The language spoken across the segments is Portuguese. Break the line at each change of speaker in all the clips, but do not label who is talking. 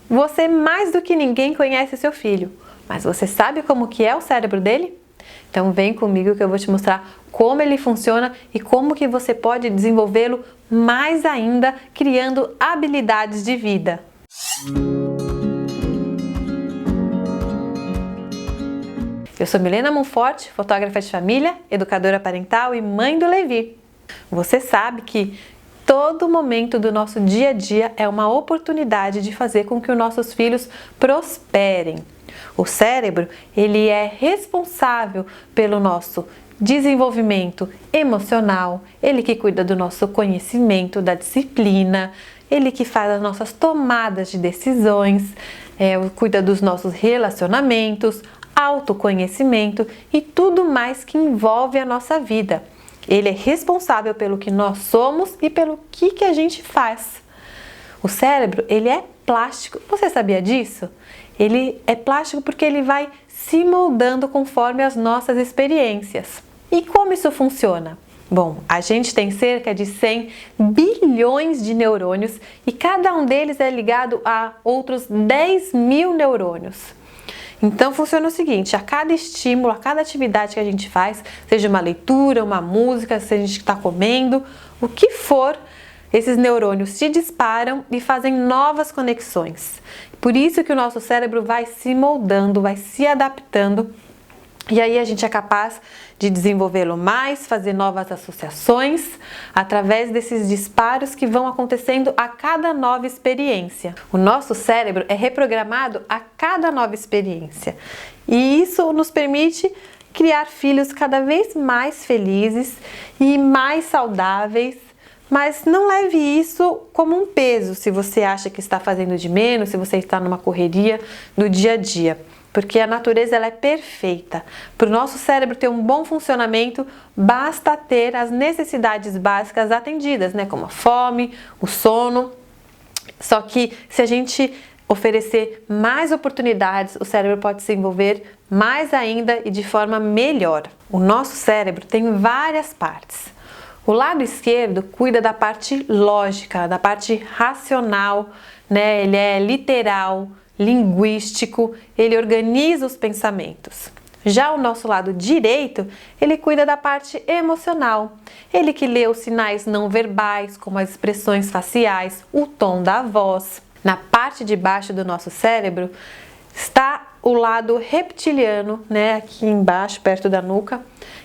Você mais do que ninguém conhece seu filho, mas você sabe como que é o cérebro dele? Então vem comigo que eu vou te mostrar como ele funciona e como que você pode desenvolvê-lo mais ainda, criando habilidades de vida. Eu sou Milena Monforte, fotógrafa de família, educadora parental e mãe do Levi. Você sabe que todo momento do nosso dia a dia é uma oportunidade de fazer com que os nossos filhos prosperem. O cérebro, ele é responsável pelo nosso desenvolvimento emocional, ele que cuida do nosso conhecimento, da disciplina, ele que faz as nossas tomadas de decisões, cuida dos nossos relacionamentos, autoconhecimento e tudo mais que envolve a nossa vida. Ele é responsável pelo que nós somos e pelo que a gente faz. O cérebro, ele é plástico. Você sabia disso? Ele é plástico porque ele vai se moldando conforme as nossas experiências. E como isso funciona? Bom, a gente tem cerca de 100 bilhões de neurônios e cada um deles é ligado a outros 10 mil neurônios. Então funciona o seguinte, a cada estímulo, a cada atividade que a gente faz, seja uma leitura, uma música, se a gente está comendo, o que for, esses neurônios se disparam e fazem novas conexões. Por isso que o nosso cérebro vai se moldando, vai se adaptando e aí a gente é capaz de desenvolvê-lo mais, fazer novas associações através desses disparos que vão acontecendo a cada nova experiência. O nosso cérebro é reprogramado a cada nova experiência e isso nos permite criar filhos cada vez mais felizes e mais saudáveis. Mas não leve isso como um peso se você acha que está fazendo de menos, se você está numa correria do dia a dia. Porque a natureza ela é perfeita. Para o nosso cérebro ter um bom funcionamento, basta ter as necessidades básicas atendidas, né? Como a fome, o sono. Só que se a gente oferecer mais oportunidades, o cérebro pode se envolver mais ainda e de forma melhor. O nosso cérebro tem várias partes. O lado esquerdo cuida da parte lógica, da parte racional, né? Ele é literal, linguístico, ele organiza os pensamentos. Já o nosso lado direito, ele cuida da parte emocional. Ele que lê os sinais não verbais, como as expressões faciais, o tom da voz. Na parte de baixo do nosso cérebro está o lado reptiliano, né? Aqui embaixo, perto da nuca,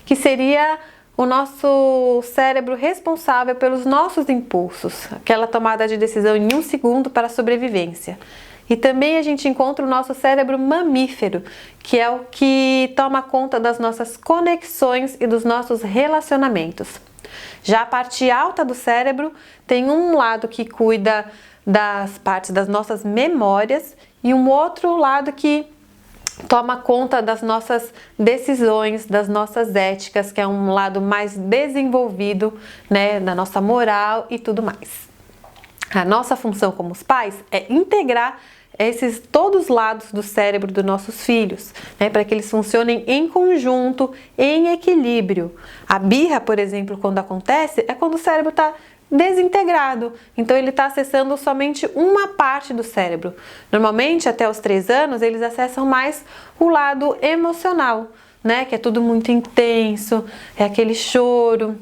que seria o nosso cérebro responsável pelos nossos impulsos, aquela tomada de decisão em 1 segundo para a sobrevivência. E também a gente encontra o nosso cérebro mamífero, que é o que toma conta das nossas conexões e dos nossos relacionamentos. Já a parte alta do cérebro tem um lado que cuida das partes das nossas memórias e um outro lado que toma conta das nossas decisões, das nossas éticas, que é um lado mais desenvolvido, né, da nossa moral e tudo mais. A nossa função como os pais é integrar todos os lados do cérebro dos nossos filhos, né, para que eles funcionem em conjunto, em equilíbrio. A birra, por exemplo, quando acontece, é quando o cérebro está desintegrado, então ele está acessando somente uma parte do cérebro. Normalmente, até os 3 anos, eles acessam mais o lado emocional, né, que é tudo muito intenso, é aquele choro,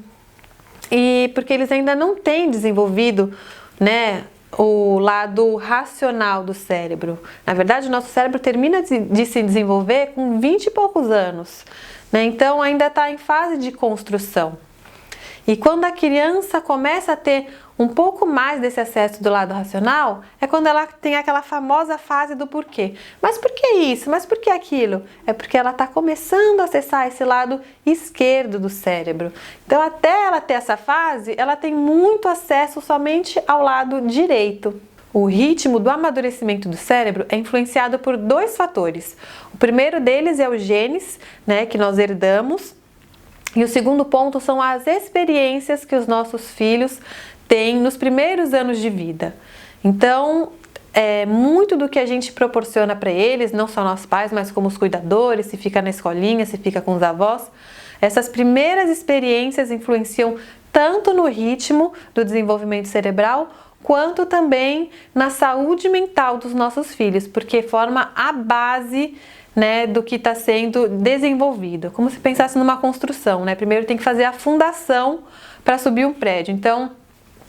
e porque eles ainda não têm desenvolvido, né, o lado racional do cérebro. Na verdade, o nosso cérebro termina de se desenvolver com 20 e poucos anos, né, então ainda está em fase de construção. E quando a criança começa a ter um pouco mais desse acesso do lado racional, é quando ela tem aquela famosa fase do porquê. Mas por que isso? Mas por que aquilo? É porque ela está começando a acessar esse lado esquerdo do cérebro. Então, até ela ter essa fase, ela tem muito acesso somente ao lado direito. O ritmo do amadurecimento do cérebro é influenciado por 2 fatores. O primeiro deles é os genes, né, que nós herdamos. E o segundo ponto são as experiências que os nossos filhos têm nos primeiros anos de vida. Então, muito do que a gente proporciona para eles, não só nós pais, mas como os cuidadores, se fica na escolinha, se fica com os avós, essas primeiras experiências influenciam tanto no ritmo do desenvolvimento cerebral, quanto também na saúde mental dos nossos filhos, porque forma a base, né, do que está sendo desenvolvido. Como se pensasse numa construção, né? Primeiro tem que fazer a fundação para subir um prédio. Então,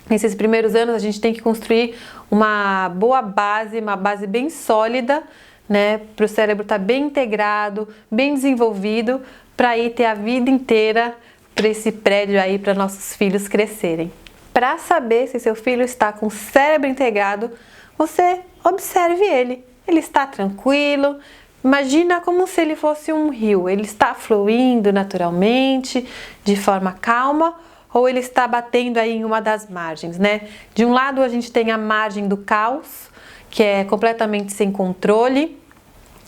nesses primeiros anos a gente tem que construir uma boa base, uma base bem sólida, né, para o cérebro estar bem integrado, bem desenvolvido, para aí ter a vida inteira para esse prédio aí, para nossos filhos crescerem. Para saber se seu filho está com o cérebro integrado, você observe ele. Ele está tranquilo. Imagina como se ele fosse um rio. Ele está fluindo naturalmente, de forma calma, ou ele está batendo aí em uma das margens, né? De um lado a gente tem a margem do caos, que é completamente sem controle,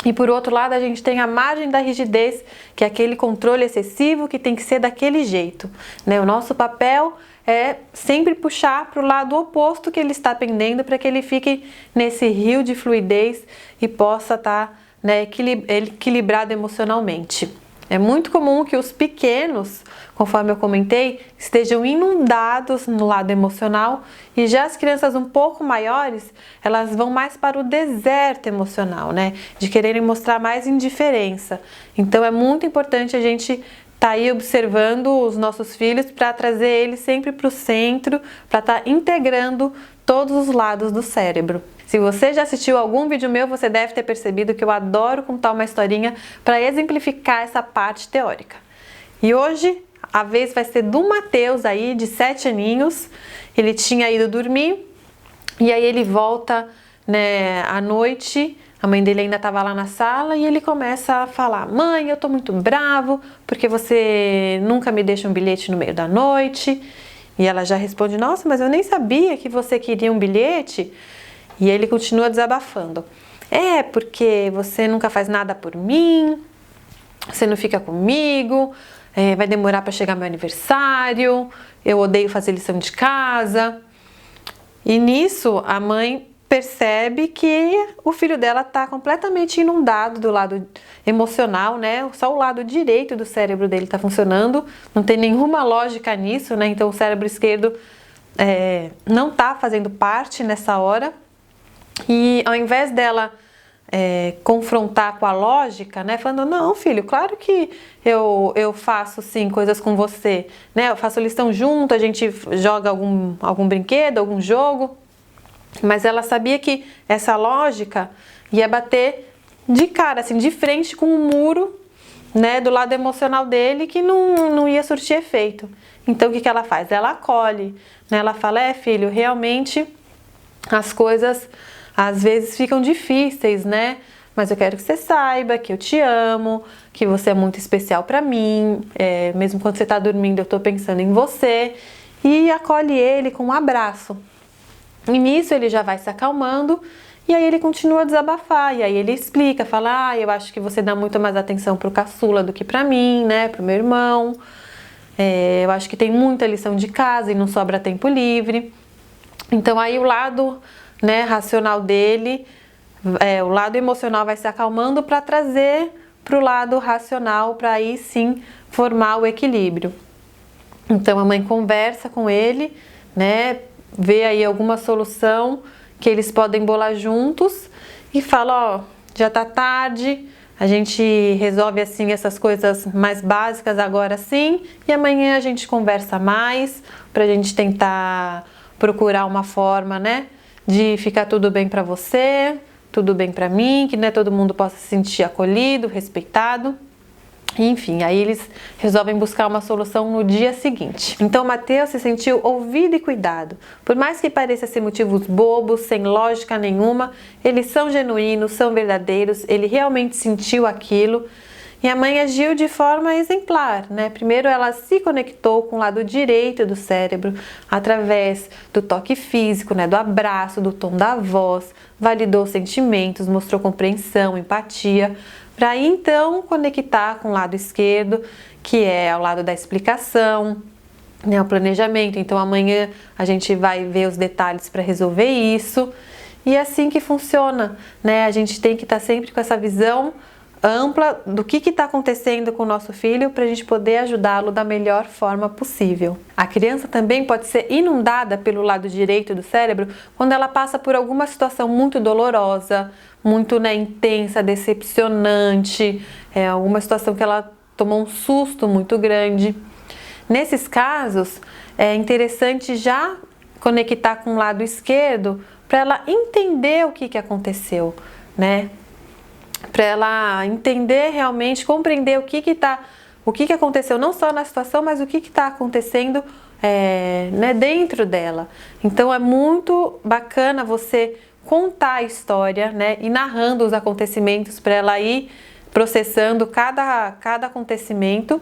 e por outro lado a gente tem a margem da rigidez, que é aquele controle excessivo que tem que ser daquele jeito, né? O nosso papel é sempre puxar para o lado oposto que ele está pendendo, para que ele fique nesse rio de fluidez e possa estar, né, equilibrado emocionalmente. É muito comum que os pequenos, conforme eu comentei, estejam inundados no lado emocional, e já as crianças um pouco maiores, elas vão mais para o deserto emocional, né? De quererem mostrar mais indiferença. Então é muito importante a gente estar aí observando os nossos filhos para trazer eles sempre para o centro, para estar integrando todos os lados do cérebro. Se você já assistiu algum vídeo meu, você deve ter percebido que eu adoro contar uma historinha para exemplificar essa parte teórica. E hoje a vez vai ser do Mateus aí, de 7 aninhos. Ele tinha ido dormir e aí ele volta, né, à noite. A mãe dele ainda estava lá na sala e ele começa a falar: mãe, eu tô muito bravo porque você nunca me deixa um bilhete no meio da noite. E ela já responde: nossa, mas eu nem sabia que você queria um bilhete. E ele continua desabafando: é porque você nunca faz nada por mim, você não fica comigo, vai demorar para chegar meu aniversário, eu odeio fazer lição de casa. E nisso a mãe percebe que o filho dela está completamente inundado do lado emocional, né? Só o lado direito do cérebro dele está funcionando, não tem nenhuma lógica nisso, né? Então o cérebro esquerdo não está fazendo parte nessa hora. E ao invés dela confrontar com a lógica, né, falando: não, filho, claro que eu faço sim coisas com você, né, eu faço lição junto, a gente joga algum brinquedo, algum jogo, mas ela sabia que essa lógica ia bater de cara, assim, de frente com um muro, né, do lado emocional dele, que não ia surtir efeito. Então o que ela faz? Ela acolhe, né, ela fala: filho, realmente as coisas às vezes ficam difíceis, né? Mas eu quero que você saiba que eu te amo, que você é muito especial para mim. Mesmo quando você está dormindo, eu estou pensando em você. E acolhe ele com um abraço. E nisso ele já vai se acalmando. E aí ele continua a desabafar. E aí ele explica, fala: eu acho que você dá muito mais atenção pro caçula do que para mim, né? Pro meu irmão. Eu acho que tem muita lição de casa e não sobra tempo livre. Então aí o lado, né, racional dele, o lado emocional vai se acalmando para trazer para o lado racional, para aí sim formar o equilíbrio. Então a mãe conversa com ele, né, vê aí alguma solução que eles podem bolar juntos e fala: já tá tarde, a gente resolve assim essas coisas mais básicas agora sim, e amanhã a gente conversa mais pra gente tentar procurar uma forma, né, de ficar tudo bem para você, tudo bem para mim, que, né, todo mundo possa se sentir acolhido, respeitado. Enfim, aí eles resolvem buscar uma solução no dia seguinte. Então Mateus se sentiu ouvido e cuidado. Por mais que pareça ser motivos bobos, sem lógica nenhuma, eles são genuínos, são verdadeiros, ele realmente sentiu aquilo. E a mãe agiu de forma exemplar, né? Primeiro ela se conectou com o lado direito do cérebro através do toque físico, né? Do abraço, do tom da voz, validou sentimentos, mostrou compreensão, empatia, para aí então conectar com o lado esquerdo, que é o lado da explicação, né? O planejamento. Então amanhã a gente vai ver os detalhes para resolver isso. E é assim que funciona, né? A gente tem que estar sempre com essa visão ampla do que está acontecendo com o nosso filho para a gente poder ajudá-lo da melhor forma possível. A criança também pode ser inundada pelo lado direito do cérebro quando ela passa por alguma situação muito dolorosa, muito intensa, decepcionante, alguma situação que ela tomou um susto muito grande. Nesses casos, é interessante já conectar com o lado esquerdo para ela entender o que aconteceu, né? Para ela entender realmente, compreender o que aconteceu, não só na situação, mas o que está acontecendo né, dentro dela. Então é muito bacana você contar a história, né, e narrando os acontecimentos para ela ir processando cada acontecimento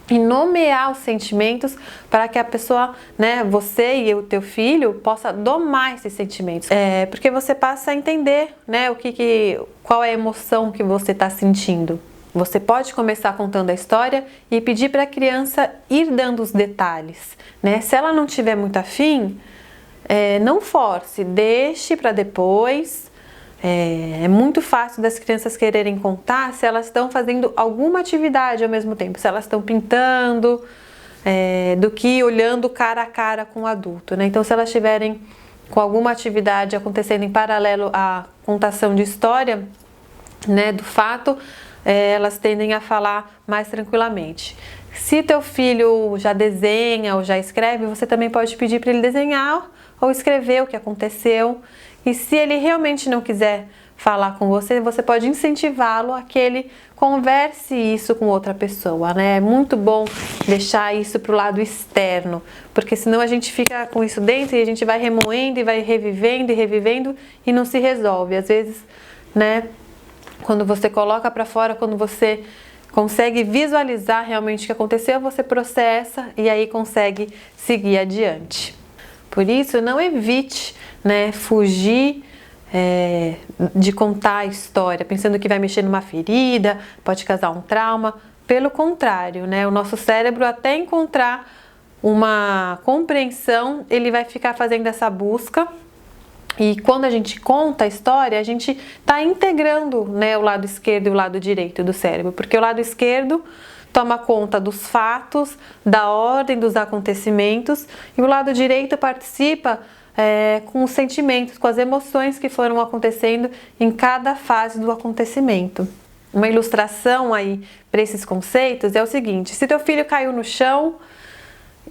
e nomear os sentimentos para que a pessoa, né, você e o teu filho possa domar esses sentimentos. Porque você passa a entender, né, qual é a emoção que você está sentindo. Você pode começar contando a história e pedir para a criança ir dando os detalhes, né? Se ela não tiver muito afim, não force, deixe para depois. É muito fácil das crianças quererem contar se elas estão fazendo alguma atividade ao mesmo tempo, se elas estão pintando, do que olhando cara a cara com o adulto, né? Então, se elas estiverem com alguma atividade acontecendo em paralelo à contação de história, né, do fato, elas tendem a falar mais tranquilamente. Se teu filho já desenha ou já escreve, você também pode pedir para ele desenhar ou escrever o que aconteceu. E se ele realmente não quiser falar com você, você pode incentivá-lo a que ele converse isso com outra pessoa, né? É muito bom deixar isso para o lado externo, porque senão a gente fica com isso dentro e a gente vai remoendo e vai revivendo e revivendo e não se resolve. Às vezes, né, quando você coloca para fora, quando você consegue visualizar realmente o que aconteceu, você processa e aí consegue seguir adiante. Por isso, não evite, né, fugir de contar a história, pensando que vai mexer numa ferida, pode causar um trauma. Pelo contrário, né, o nosso cérebro, até encontrar uma compreensão, ele vai ficar fazendo essa busca. E quando a gente conta a história, a gente está integrando, né, o lado esquerdo e o lado direito do cérebro, porque o lado esquerdo toma conta dos fatos, da ordem dos acontecimentos, e o lado direito participa com os sentimentos, com as emoções que foram acontecendo em cada fase do acontecimento. Uma ilustração aí para esses conceitos é o seguinte: se teu filho caiu no chão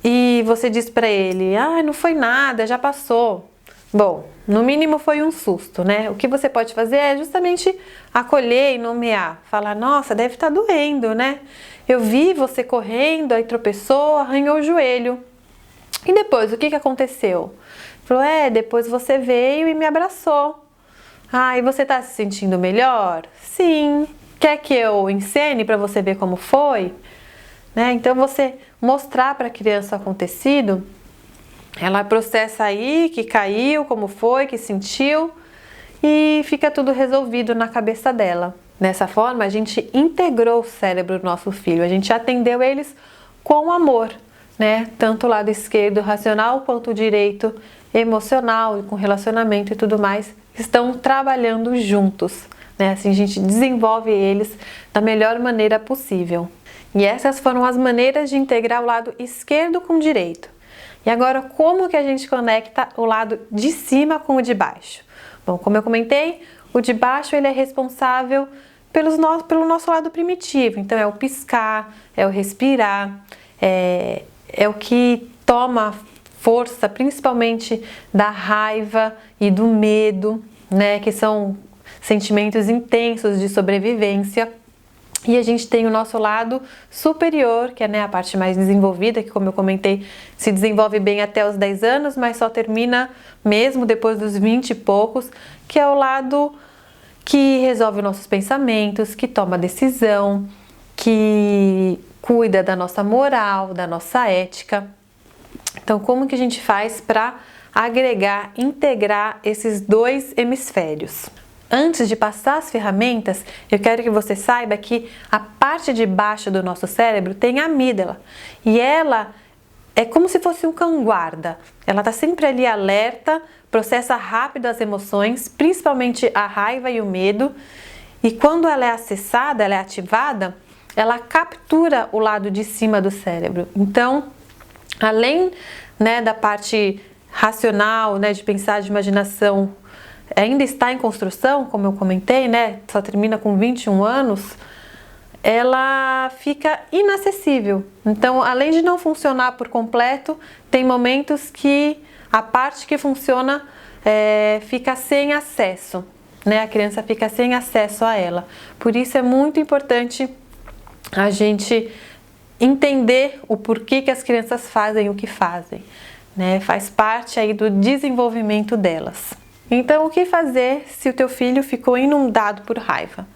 e você diz para ele, não foi nada, já passou. Bom, no mínimo foi um susto, né? O que você pode fazer é justamente acolher e nomear, falar, nossa, deve estar doendo, né? Eu vi você correndo, aí tropeçou, arranhou o joelho. E depois, o que aconteceu? Falou, depois você veio e me abraçou. E você tá se sentindo melhor? Sim. Quer que eu encene para você ver como foi? Né? Então, você mostrar para a criança o acontecido, ela processa aí que caiu, como foi, que sentiu, e fica tudo resolvido na cabeça dela. Dessa forma, a gente integrou o cérebro do nosso filho, a gente atendeu eles com amor, né? Tanto o lado esquerdo racional quanto o direito emocional, com relacionamento e tudo mais, estão trabalhando juntos, né? Assim a gente desenvolve eles da melhor maneira possível. E essas foram as maneiras de integrar o lado esquerdo com o direito. E agora, como que a gente conecta o lado de cima com o de baixo? Bom, como eu comentei, o de baixo ele é responsável pelo nosso lado primitivo. Então, é o piscar, é o respirar, é o que toma força, principalmente da raiva e do medo, né? Que são sentimentos intensos de sobrevivência. E a gente tem o nosso lado superior, que é, né, a parte mais desenvolvida, que, como eu comentei, se desenvolve bem até os 10 anos, mas só termina mesmo depois dos 20 e poucos, que é o lado que resolve nossos pensamentos, que toma decisão, que cuida da nossa moral, da nossa ética. Então, como que a gente faz para agregar, integrar esses dois hemisférios? Antes de passar as ferramentas, eu quero que você saiba que a parte de baixo do nosso cérebro tem a amígdala. E ela é como se fosse um cão-guarda. Ela está sempre ali alerta, processa rápido as emoções, principalmente a raiva e o medo. e quando ela é acessada, ela é ativada, ela captura o lado de cima do cérebro. Então, além, né, da parte racional, né, de pensar, de imaginação, ainda está em construção, como eu comentei, né, só termina com 21 anos, ela fica inacessível. Então, além de não funcionar por completo, tem momentos que a parte que funciona fica sem acesso, né? A criança fica sem acesso a ela. Por isso é muito importante a gente entender o porquê que as crianças fazem o que fazem, né? Faz parte aí do desenvolvimento delas. Então, o que fazer se o teu filho ficou inundado por raiva?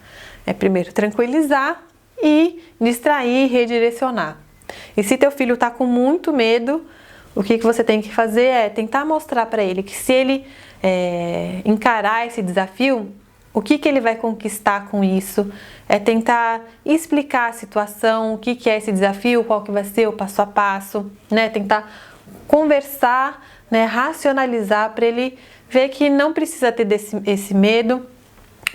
É primeiro tranquilizar e distrair, redirecionar. E se teu filho está com muito medo, o que você tem que fazer é tentar mostrar para ele que se ele encarar esse desafio, o que ele vai conquistar com isso, é tentar explicar a situação, o que é esse desafio, qual que vai ser o passo a passo, né? Tentar conversar, né? Racionalizar para ele ver que não precisa ter esse medo,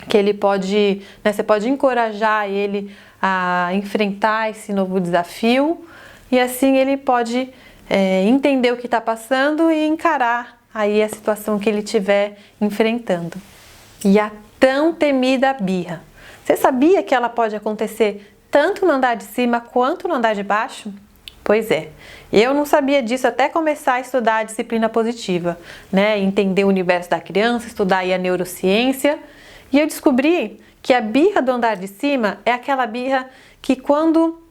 que ele pode, né? Você pode encorajar ele a enfrentar esse novo desafio e assim ele pode entender o que está passando e encarar aí a situação que ele estiver enfrentando. E a tão temida birra. Você sabia que ela pode acontecer tanto no andar de cima quanto no andar de baixo? Pois é, eu não sabia disso até começar a estudar a disciplina positiva, né? Entender o universo da criança, estudar aí a neurociência. E eu descobri que a birra do andar de cima é aquela birra que quando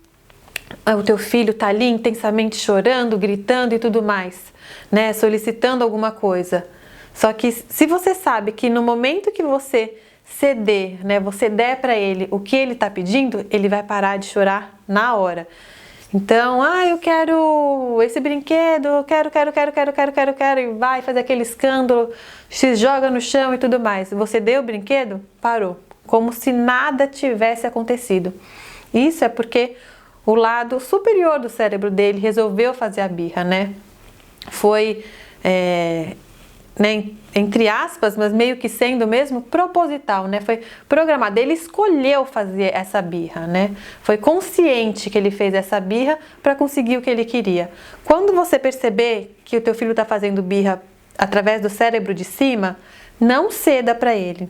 o teu filho está ali intensamente chorando, gritando e tudo mais, né? Solicitando alguma coisa. Só que se você sabe que no momento que você ceder, né, você der para ele o que ele está pedindo, ele vai parar de chorar na hora. Então, eu quero esse brinquedo, eu quero, e vai fazer aquele escândalo, se joga no chão e tudo mais. Você deu o brinquedo, parou, como se nada tivesse acontecido. Isso é porque o lado superior do cérebro dele resolveu fazer a birra, né? Foi, né, entre aspas, mas meio que sendo mesmo proposital, né? Foi programado, ele escolheu fazer essa birra, né? Foi consciente que ele fez essa birra para conseguir o que ele queria. Quando você perceber que o teu filho está fazendo birra através do cérebro de cima, não ceda para ele,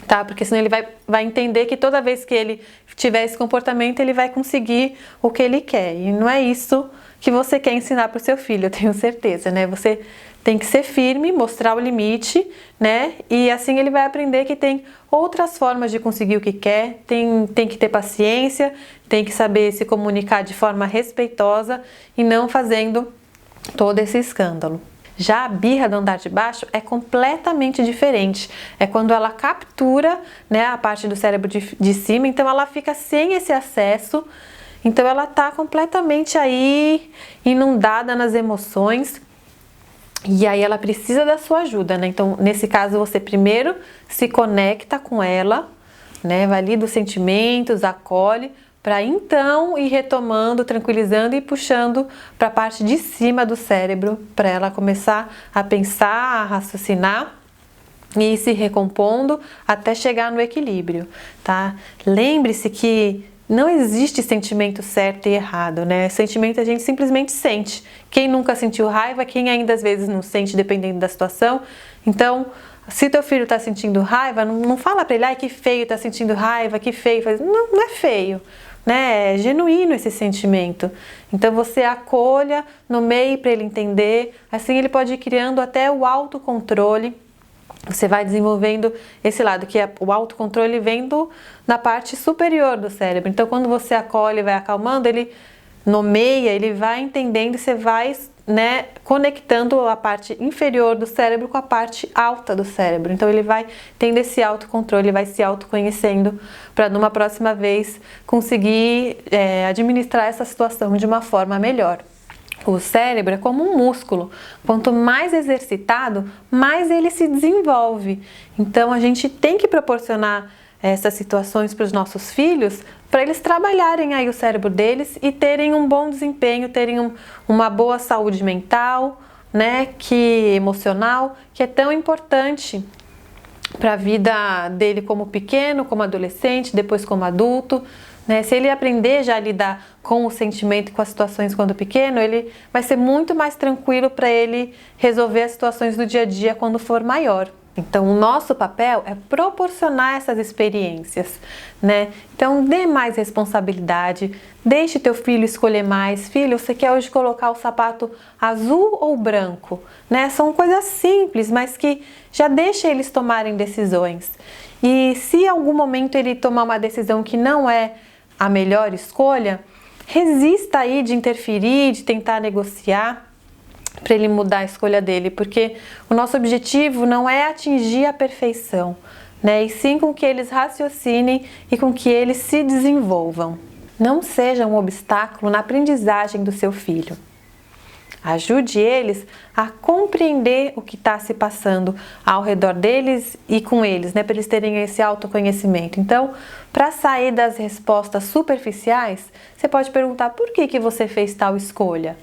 tá? Porque senão ele vai entender que toda vez que ele tiver esse comportamento, ele vai conseguir o que ele quer. E não é isso que você quer ensinar para o seu filho, eu tenho certeza, né? Você tem que ser firme, mostrar o limite, né? E assim ele vai aprender que tem outras formas de conseguir o que quer, tem que ter paciência, tem que saber se comunicar de forma respeitosa e não fazendo todo esse escândalo. Já a birra do andar de baixo é completamente diferente. É quando ela captura, né, a parte do cérebro de cima, então ela fica sem esse acesso, então ela está completamente aí inundada nas emoções e aí ela precisa da sua ajuda, né? Então, nesse caso, você primeiro se conecta com ela, né, valida os sentimentos, acolhe, para então ir retomando, tranquilizando e puxando para a parte de cima do cérebro, para ela começar a pensar, a raciocinar e ir se recompondo até chegar no equilíbrio, tá? Lembre-se que não existe sentimento certo e errado, né? Sentimento a gente simplesmente sente. Quem nunca sentiu raiva, quem ainda às vezes não sente, dependendo da situação. Então, se teu filho está sentindo raiva, não fala para ele, ai que feio, tá sentindo raiva, que feio. Não, não é feio, né? É genuíno esse sentimento. Então você acolha, nomeie para ele entender, assim ele pode ir criando até o autocontrole. Você vai desenvolvendo esse lado, que é o autocontrole vendo na parte superior do cérebro. Então quando você acolhe, vai acalmando, ele nomeia, ele vai entendendo e você vai, né, conectando a parte inferior do cérebro com a parte alta do cérebro. Então ele vai tendo esse autocontrole, vai se autoconhecendo para numa próxima vez conseguir administrar essa situação de uma forma melhor. O cérebro é como um músculo, quanto mais exercitado, mais ele se desenvolve. Então a gente tem que proporcionar essas situações para os nossos filhos, para eles trabalharem aí o cérebro deles e terem um bom desempenho, terem uma boa saúde mental, né, emocional, que é tão importante para a vida dele como pequeno, como adolescente, depois como adulto, né? Se ele aprender já a lidar com o sentimento e com as situações quando pequeno, ele vai ser muito mais tranquilo para ele resolver as situações do dia a dia quando for maior. Então, o nosso papel é proporcionar essas experiências, né? Então, dê mais responsabilidade, deixe teu filho escolher mais. Filho, você quer hoje colocar o sapato azul ou branco? Né? São coisas simples, mas que já deixa eles tomarem decisões. E se em algum momento ele tomar uma decisão que não é a melhor escolha, resista aí de interferir, de tentar negociar, para ele mudar a escolha dele, porque o nosso objetivo não é atingir a perfeição, né? E sim com que eles raciocinem e com que eles se desenvolvam. Não seja um obstáculo na aprendizagem do seu filho. Ajude eles a compreender o que está se passando ao redor deles e com eles, né? Para eles terem esse autoconhecimento. Então, para sair das respostas superficiais, você pode perguntar: por que você fez tal escolha?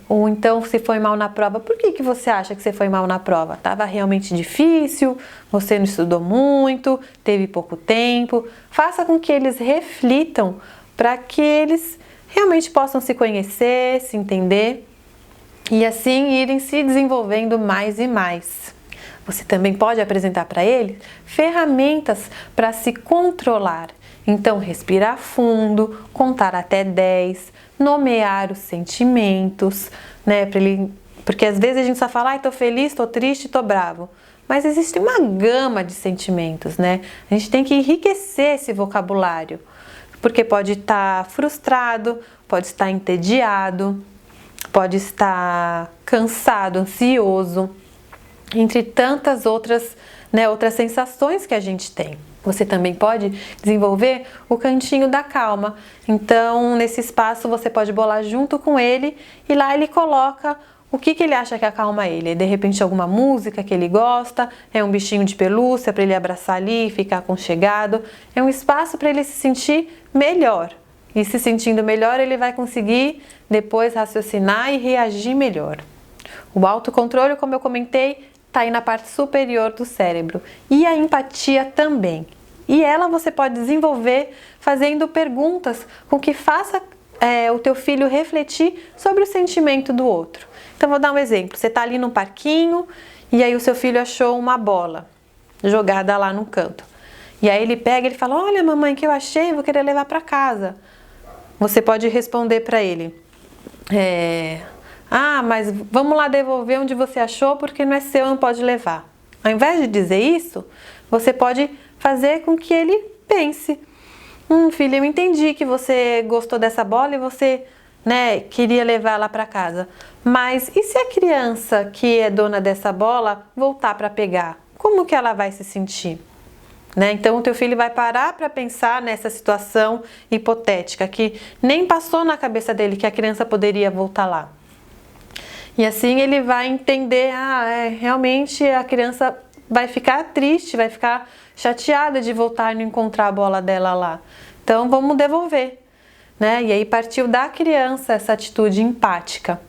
Ou então, se foi mal na prova, por que você acha que você foi mal na prova? Estava realmente difícil? Você não estudou muito? Teve pouco tempo? Faça com que eles reflitam para que eles realmente possam se conhecer, se entender e assim irem se desenvolvendo mais e mais. Você também pode apresentar para eles ferramentas para se controlar. Então, respirar fundo, contar até 10, nomear os sentimentos, né? Porque às vezes a gente só fala: ai, tô feliz, tô triste, tô bravo. Mas existe uma gama de sentimentos, né? A gente tem que enriquecer esse vocabulário, porque pode estar frustrado, pode estar entediado, pode estar cansado, ansioso, entre tantas outras, né, outras sensações que a gente tem. Você também pode desenvolver o cantinho da calma. Então, nesse espaço você pode bolar junto com ele e lá ele coloca o que ele acha que acalma ele. De repente, alguma música que ele gosta, é um bichinho de pelúcia para ele abraçar ali e ficar aconchegado. É um espaço para ele se sentir melhor. E se sentindo melhor, ele vai conseguir depois raciocinar e reagir melhor. O autocontrole, como eu comentei, está aí na parte superior do cérebro. E a empatia também. E ela você pode desenvolver fazendo perguntas com que faça o teu filho refletir sobre o sentimento do outro. Então, vou dar um exemplo. Você está ali no parquinho e aí o seu filho achou uma bola jogada lá no canto. E aí ele pega e fala: olha, mamãe, que eu achei, vou querer levar para casa. Você pode responder para ele: mas vamos lá devolver onde você achou porque não é seu, não pode levar. Ao invés de dizer isso, você pode fazer com que ele pense: filho, eu entendi que você gostou dessa bola e você, né, queria levar ela para casa. Mas e se a criança que é dona dessa bola voltar para pegar? Como que ela vai se sentir? Né? Então o teu filho vai parar para pensar nessa situação hipotética que nem passou na cabeça dele que a criança poderia voltar lá. E assim ele vai entender: realmente a criança vai ficar triste, vai ficar chateada de voltar e não encontrar a bola dela lá. Então vamos devolver, né? E aí partiu da criança essa atitude empática.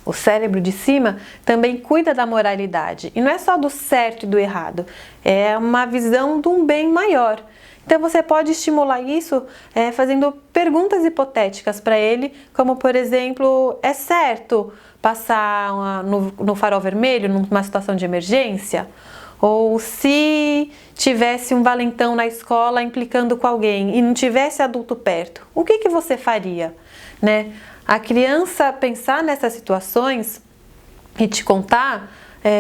O cérebro de cima também cuida da moralidade. E não é só do certo e do errado, é uma visão de um bem maior. Então você pode estimular isso fazendo perguntas hipotéticas para ele, como por exemplo: é certo passar no farol vermelho numa situação de emergência? Ou se tivesse um valentão na escola implicando com alguém e não tivesse adulto perto, o que você faria? Né? A criança pensar nessas situações e te contar,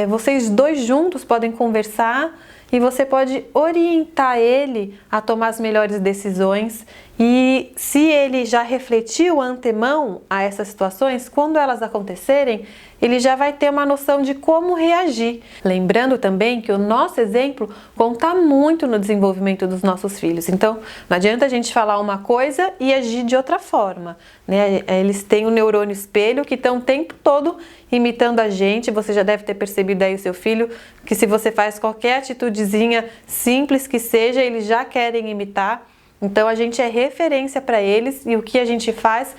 vocês dois juntos podem conversar e você pode orientar ele a tomar as melhores decisões. E se ele já refletiu antemão a essas situações, quando elas acontecerem, ele já vai ter uma noção de como reagir. Lembrando também que o nosso exemplo conta muito no desenvolvimento dos nossos filhos. Então, não adianta a gente falar uma coisa e agir de outra forma, né? Eles têm o neurônio espelho que estão o tempo todo imitando a gente. Você já deve ter percebido aí o seu filho, que se você faz qualquer atitudezinha simples que seja, eles já querem imitar. Então a gente é referência para eles e o que a gente faz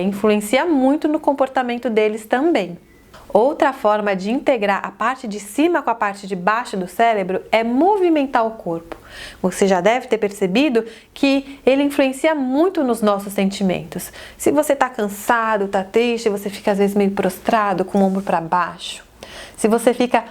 influencia muito no comportamento deles também. Outra forma de integrar a parte de cima com a parte de baixo do cérebro é movimentar o corpo. Você já deve ter percebido que ele influencia muito nos nossos sentimentos. Se você está cansado, está triste, você fica às vezes meio prostrado, com o ombro para baixo. Se você fica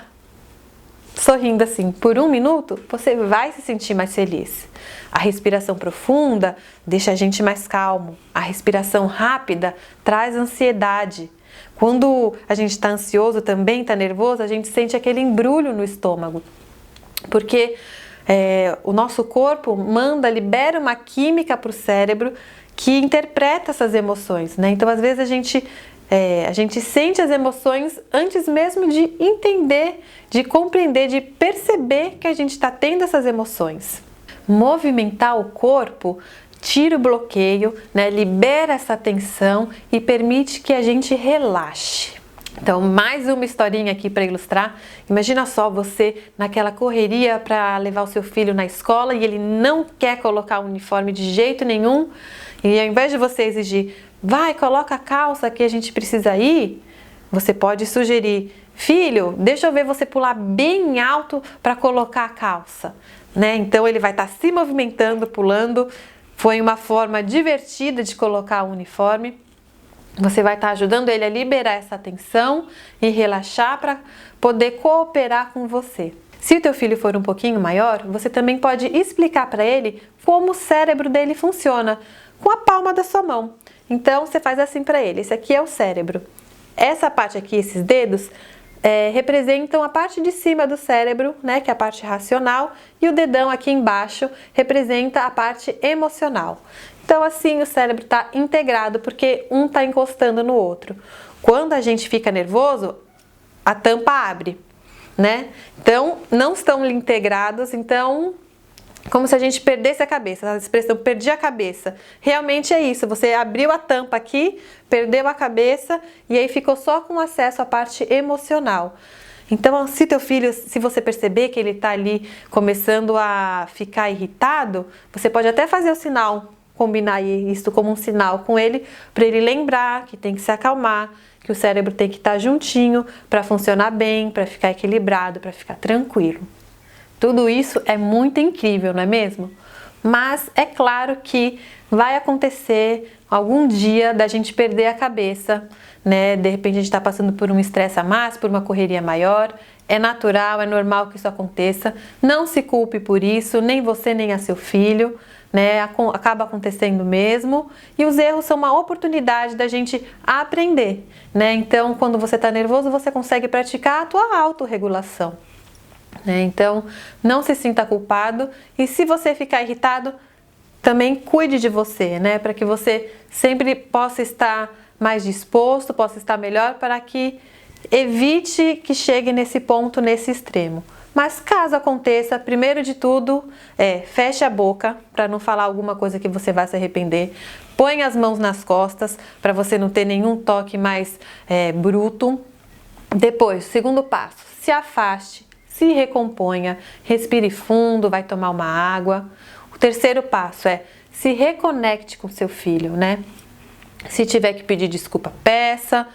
sorrindo assim por 1 minuto, você vai se sentir mais feliz. A respiração profunda deixa a gente mais calmo. A respiração rápida traz ansiedade. Quando a gente está ansioso, também está nervoso, a gente sente aquele embrulho no estômago. Porque o nosso corpo libera uma química para o cérebro que interpreta essas emoções, né? Então, às vezes, a gente sente as emoções antes mesmo de entender, de compreender, de perceber que a gente está tendo essas emoções. Movimentar o corpo tira o bloqueio, né? Libera essa tensão e permite que a gente relaxe. Então, mais uma historinha aqui para ilustrar. Imagina só você naquela correria para levar o seu filho na escola e ele não quer colocar o uniforme de jeito nenhum. E ao invés de você exigir, vai, coloca a calça que a gente precisa ir, você pode sugerir, filho, deixa eu ver você pular bem alto para colocar a calça, né? Então ele vai estar se movimentando, pulando. Foi uma forma divertida de colocar o uniforme. Você vai estar ajudando ele a liberar essa tensão e relaxar para poder cooperar com você. Se o teu filho for um pouquinho maior, você também pode explicar para ele como o cérebro dele funciona com a palma da sua mão. Então você faz assim para ele, esse aqui é o cérebro. Essa parte aqui, esses dedos, representam a parte de cima do cérebro, né, que é a parte racional, e o dedão aqui embaixo representa a parte emocional. Então assim o cérebro está integrado porque um está encostando no outro. Quando a gente fica nervoso, a tampa abre, né? Então não estão integrados, então como se a gente perdesse a cabeça, a expressão perdi a cabeça. Realmente é isso, você abriu a tampa aqui, perdeu a cabeça e aí ficou só com acesso à parte emocional. Então, se teu filho, se você perceber que ele está ali começando a ficar irritado, você pode até fazer o sinal, combinar isso como um sinal com ele, para ele lembrar que tem que se acalmar, que o cérebro tem que estar juntinho para funcionar bem, para ficar equilibrado, para ficar tranquilo. Tudo isso é muito incrível, não é mesmo? Mas é claro que vai acontecer algum dia da gente perder a cabeça, né? De repente a gente está passando por um estresse a mais, por uma correria maior. É natural, é normal que isso aconteça. Não se culpe por isso, nem você nem a seu filho, né? Acaba acontecendo mesmo. E os erros são uma oportunidade da gente aprender, né? Então, quando você está nervoso, você consegue praticar a tua autorregulação. Então, não se sinta culpado e se você ficar irritado, também cuide de você, né? Para que você sempre possa estar mais disposto, possa estar melhor, para que evite que chegue nesse ponto, nesse extremo. Mas caso aconteça, primeiro de tudo, feche a boca para não falar alguma coisa que você vai se arrepender. Põe as mãos nas costas para você não ter nenhum toque mais bruto. Depois, segundo passo, se afaste. Se recomponha, respire fundo, vai tomar uma água. O terceiro passo é se reconecte com seu filho, né? Se tiver que pedir desculpa, peça.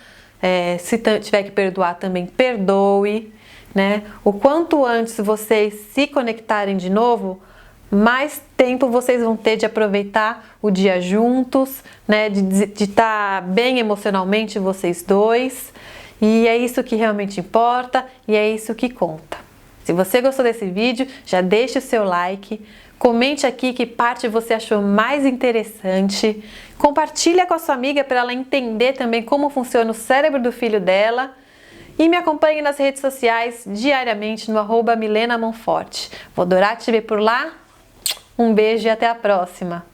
Se tiver que perdoar, também perdoe, né? O quanto antes vocês se conectarem de novo, mais tempo vocês vão ter de aproveitar o dia juntos, né? De estar bem emocionalmente vocês dois. E é isso que realmente importa e é isso que conta. Se você gostou desse vídeo, já deixe o seu like, comente aqui que parte você achou mais interessante, compartilha com a sua amiga para ela entender também como funciona o cérebro do filho dela e me acompanhe nas redes sociais diariamente no @Milena Monforte. Vou adorar te ver por lá, um beijo e até a próxima!